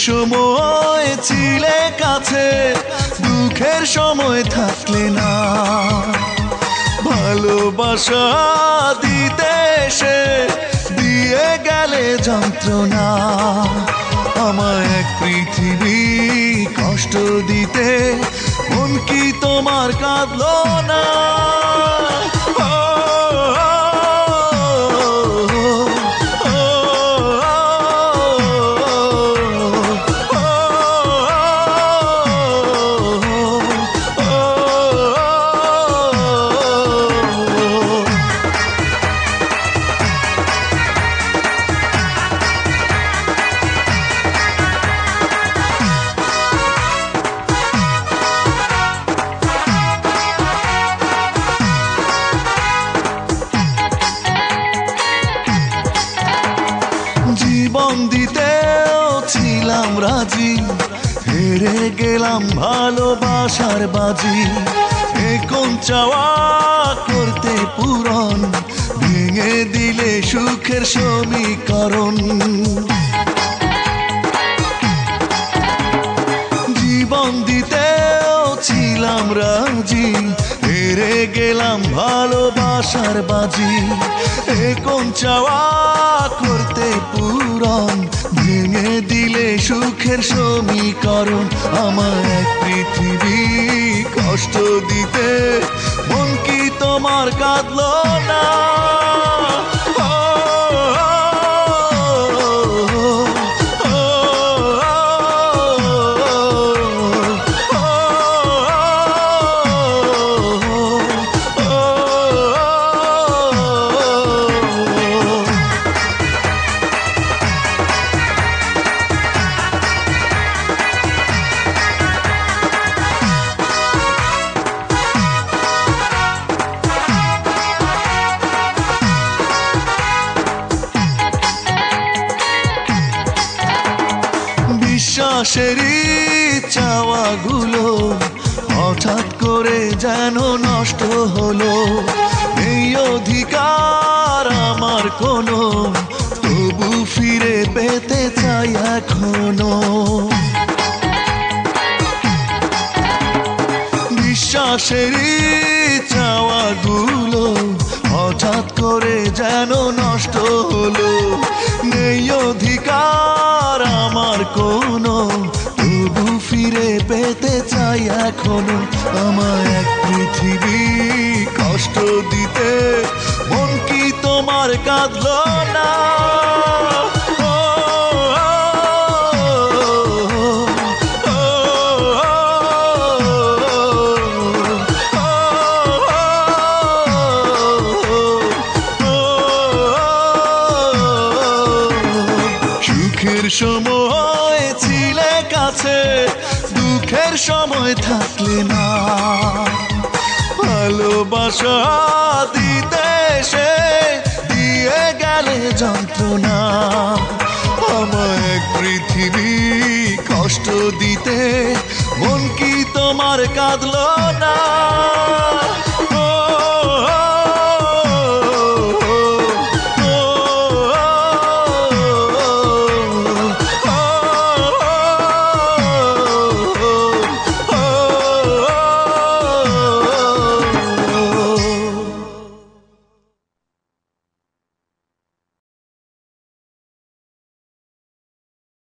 সময় ছিলে কাছে, দুঃখের সময় থাকলে না। ভালোবাসা দিতে এসে দিয়ে গেলে যন্ত্রণা। আমায় এক পৃথিবী কষ্ট দিতে, মন কি তোমার কাঁদলো না? জীবন দিতেও ছিলাম রাজি, হেরে গেলাম ভালোবাসার বাজি। এখন চাওয়া করতে পূরণ, ভেঙে দিলে সুখের সমীকরণ। জীবন দিতেও ছিলাম রাজি, হেরে গেলাম ভালোবাসার বাজি। এখন চাওয়া করতে পূরণ, ভেঙে দিলে সুখের সমীকরণ। আমার এক পৃথিবী কষ্ট দিতে, মন কি তোমার কাঁদলো না? বিশ্বাসেরই চাওয়াগুলো হঠাৎ করে যেন নষ্ট হলো। এই অধিকার আমার কোনো, তবু ফিরে পেতে চাই এখনো। বিশ্বাসেরই চাওয়াগুলো হঠাৎ করে যেন নষ্ট হলো। নেই অধিকার আমার কোনো, তবু ফিরে পেতে চাই এখনো। আমার এক পৃথিবী কষ্ট দিতে, মন কি তোমার কাঁদলো না? সুখের সময় ছিলে কাছে, দুঃখের সময় থাকলে না। ভালোবাসা দিতে এসে দিয়ে গেলে যন্ত্রণা। আমায় এক পৃথিবী কষ্ট দিতে, মন কি তোমার কাঁদলো না?